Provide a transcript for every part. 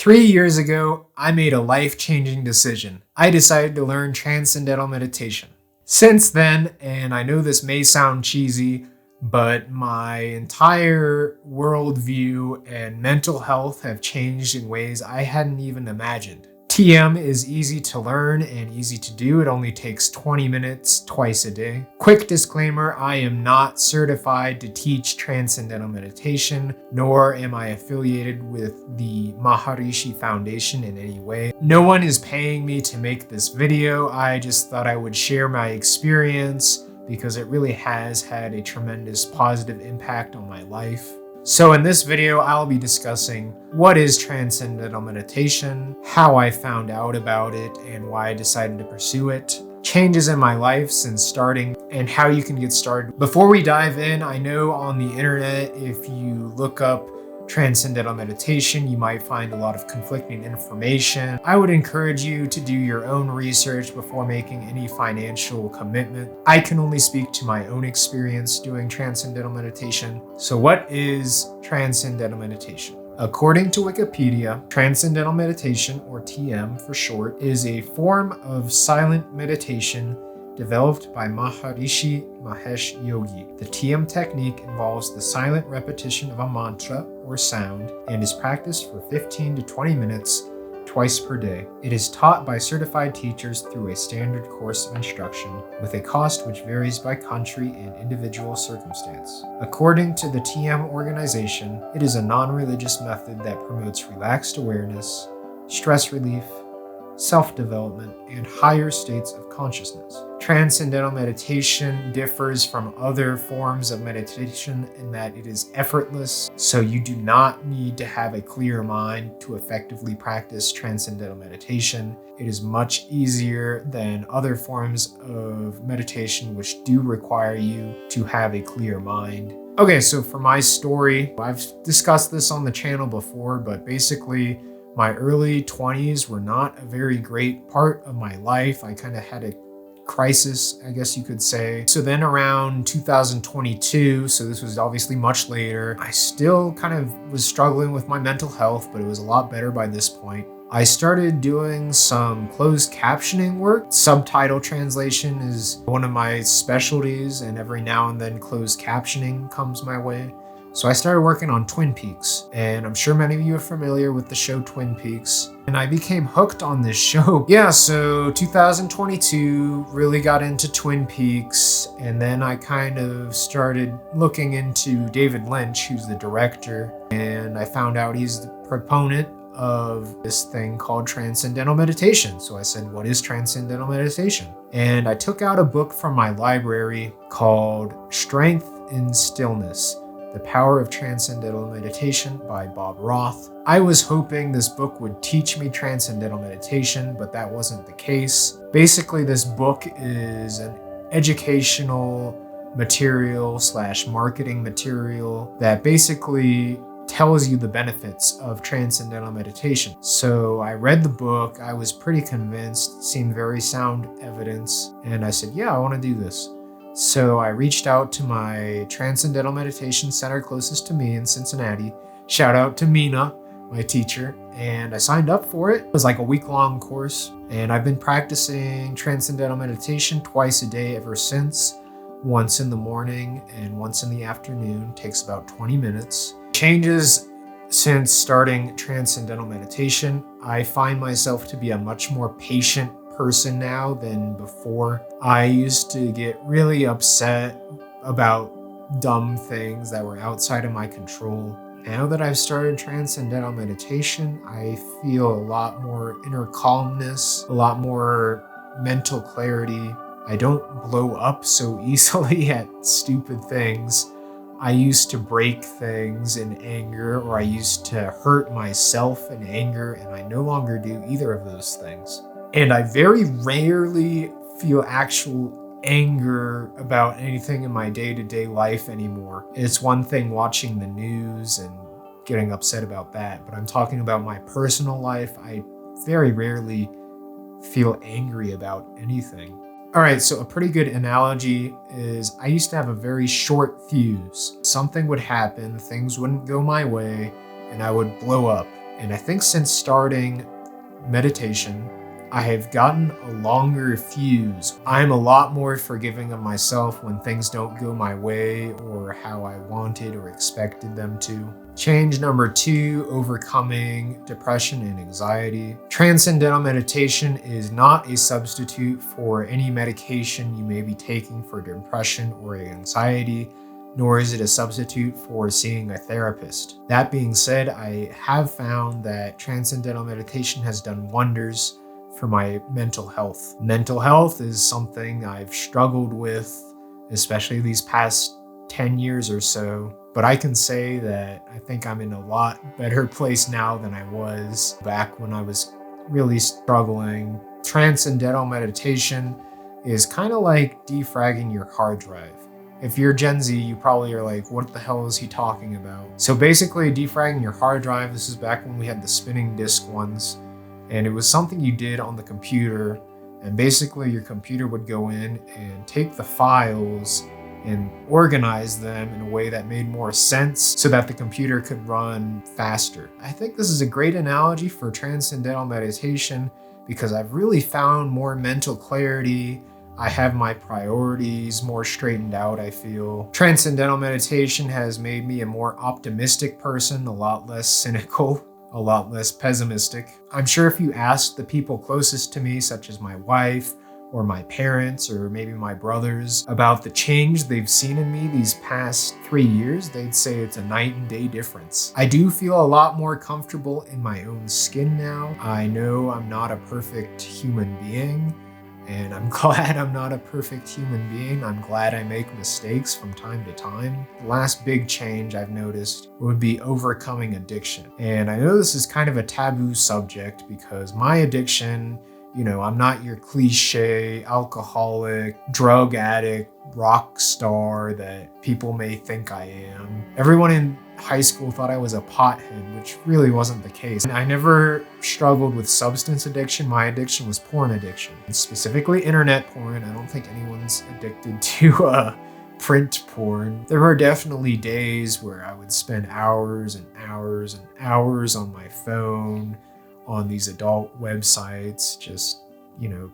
3 years ago, I made a life-changing decision. I decided to learn Transcendental Meditation. Since then, and I know this may sound cheesy, but my entire worldview and mental health have changed in ways I hadn't even imagined. TM is easy to learn and easy to do. It only takes 20 minutes twice a day. Quick disclaimer, I am not certified to teach Transcendental Meditation, nor am I affiliated with the Maharishi Foundation in any way. No one is paying me to make this video. I just thought I would share my experience because it really has had a tremendous positive impact on my life. So in this video, I'll be discussing what is Transcendental Meditation, how I found out about it and why I decided to pursue it, changes in my life since starting, and how you can get started. Before we dive in, I know on the internet, if you look up Transcendental Meditation, you might find a lot of conflicting information. I would encourage you to do your own research before making any financial commitment. I can only speak to my own experience doing Transcendental Meditation. So what is Transcendental Meditation? According to Wikipedia, Transcendental Meditation, or TM for short, is a form of silent meditation developed by Maharishi Mahesh Yogi. The TM technique involves the silent repetition of a mantra or sound and is practiced for 15 to 20 minutes twice per day. It is taught by certified teachers through a standard course of instruction with a cost which varies by country and individual circumstance. According to the TM organization, it is a non-religious method that promotes relaxed awareness, stress relief, self-development, and higher states of consciousness. Transcendental meditation differs from other forms of meditation in that it is effortless, so you do not need to have a clear mind to effectively practice Transcendental meditation. It is much easier than other forms of meditation which do require you to have a clear mind. Okay, so for my story, I've discussed this on the channel before, but basically, my early 20s were not a very great part of my life. I kind of had a crisis, I guess you could say. So then around 2022, so this was obviously much later, I still kind of was struggling with my mental health, but it was a lot better by this point. I started doing some closed captioning work. Subtitle translation is one of my specialties, and every now and then closed captioning comes my way. So I started working on Twin Peaks, and I'm sure many of you are familiar with the show Twin Peaks, and I became hooked on this show. Yeah, so 2022 really got into Twin Peaks, and then I kind of started looking into David Lynch, who's the director, and I found out he's the proponent of this thing called Transcendental Meditation. So I said, what is Transcendental Meditation? And I took out a book from my library called Strength in Stillness: The Power of Transcendental Meditation by Bob Roth. I was hoping this book would teach me Transcendental Meditation, but that wasn't the case. Basically, this book is an educational material / marketing material that basically tells you the benefits of Transcendental Meditation. So I read the book, I was pretty convinced, seemed very sound evidence, and I said, yeah, I want to do this. So I reached out to my Transcendental Meditation Center closest to me in Cincinnati. Shout out to Mina, my teacher, and I signed up for it. It was like a week-long course, and I've been practicing Transcendental Meditation twice a day ever since. Once in the morning and once in the afternoon. Takes about 20 minutes. Changes since starting Transcendental Meditation. I find myself to be a much more patient person now than before. I used to get really upset about dumb things that were outside of my control. Now that I've started Transcendental Meditation, I feel a lot more inner calmness, a lot more mental clarity. I don't blow up so easily at stupid things. I used to break things in anger, or I used to hurt myself in anger, and I no longer do either of those things. And I very rarely feel actual anger about anything in my day-to-day life anymore. It's one thing watching the news and getting upset about that, but I'm talking about my personal life. I very rarely feel angry about anything. All right, so a pretty good analogy is I used to have a very short fuse. Something would happen, things wouldn't go my way, and I would blow up. And I think since starting meditation, I have gotten a longer fuse. I'm a lot more forgiving of myself when things don't go my way or how I wanted or expected them to. Change number 2, overcoming depression and anxiety. Transcendental meditation is not a substitute for any medication you may be taking for depression or anxiety, nor is it a substitute for seeing a therapist. That being said, I have found that transcendental meditation has done wonders for my mental health. Mental health is something I've struggled with, especially these past 10 years or so. But I can say that I think I'm in a lot better place now than I was back when I was really struggling. Transcendental meditation is kind of like defragging your hard drive. If you're Gen Z, you probably are like, what the hell is he talking about? So basically, defragging your hard drive, this is back when we had the spinning disk ones, and it was something you did on the computer, and basically your computer would go in and take the files and organize them in a way that made more sense so that the computer could run faster. I think this is a great analogy for transcendental meditation because I've really found more mental clarity. I have my priorities more straightened out, I feel. Transcendental meditation has made me a more optimistic person, a lot less cynical, a lot less pessimistic. I'm sure if you asked the people closest to me, such as my wife, or my parents, or maybe my brothers, about the change they've seen in me these past 3 years, they'd say it's a night and day difference. I do feel a lot more comfortable in my own skin now. I know I'm not a perfect human being, and I'm glad I'm not a perfect human being. I'm glad I make mistakes from time to time. The last big change I've noticed would be overcoming addiction. And I know this is kind of a taboo subject because my addiction, I'm not your cliche alcoholic, drug addict, rock star that people may think I am. Everyone in high school thought I was a pothead, which really wasn't the case. I never struggled with substance addiction. My addiction was porn addiction, and specifically internet porn. I don't think anyone's addicted to print porn. There were definitely days where I would spend hours and hours and hours on my phone, on these adult websites, just,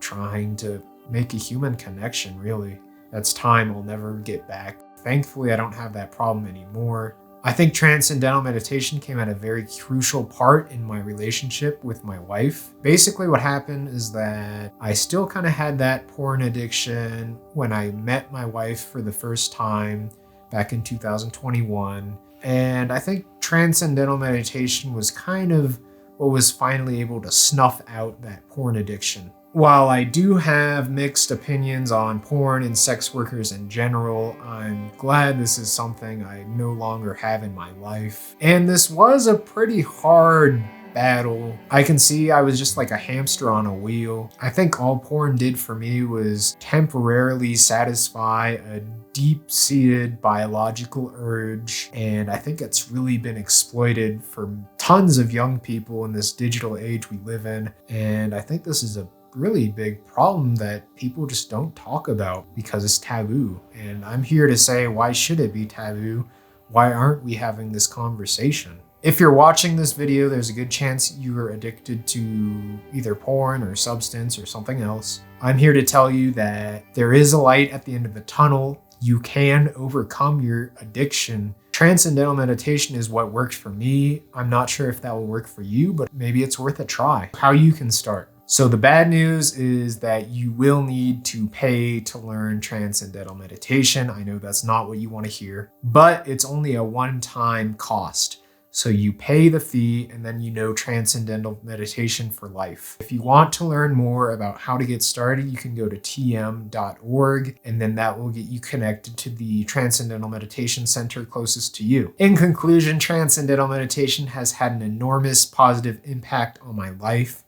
trying to make a human connection, really. That's time I'll never get back. Thankfully, I don't have that problem anymore. I think transcendental meditation came at a very crucial part in my relationship with my wife. Basically, what happened is that I still kind of had that porn addiction when I met my wife for the first time back in 2021. And I think transcendental meditation was kind of what was finally able to snuff out that porn addiction. While I do have mixed opinions on porn and sex workers in general, I'm glad this is something I no longer have in my life. And this was a pretty hard battle. I can see I was just like a hamster on a wheel. I think all porn did for me was temporarily satisfy a deep-seated biological urge, and I think it's really been exploited for tons of young people in this digital age we live in. And I think this is a really big problem that people just don't talk about because it's taboo. And I'm here to say, why should it be taboo? Why aren't we having this conversation? If you're watching this video, there's a good chance you are addicted to either porn or substance or something else. I'm here to tell you that there is a light at the end of the tunnel. You can overcome your addiction. Transcendental meditation is what worked for me. I'm not sure if that will work for you, but maybe it's worth a try. How you can start. So the bad news is that you will need to pay to learn transcendental meditation. I know that's not what you want to hear, but it's only a one-time cost. So you pay the fee and then transcendental meditation for life. If you want to learn more about how to get started, you can go to tm.org, and then that will get you connected to the Transcendental Meditation Center closest to you. In conclusion, transcendental meditation has had an enormous positive impact on my life.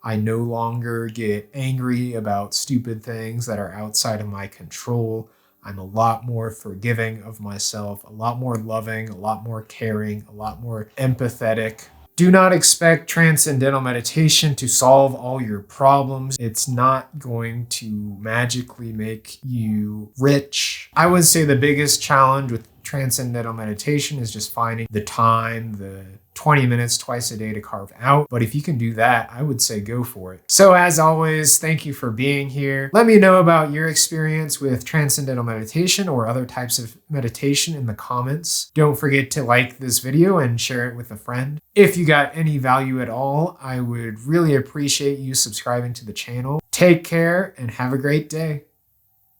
I no longer get angry about stupid things that are outside of my control. I'm a lot more forgiving of myself, a lot more loving, a lot more caring, a lot more empathetic. Do not expect transcendental meditation to solve all your problems. It's not going to magically make you rich. I would say the biggest challenge with transcendental meditation is just finding the time, the 20 minutes twice a day to carve out. But if you can do that, I would say go for it. So as always, thank you for being here. Let me know about your experience with transcendental meditation or other types of meditation in the comments. Don't forget to like this video and share it with a friend. If you got any value at all, I would really appreciate you subscribing to the channel. Take care and have a great day.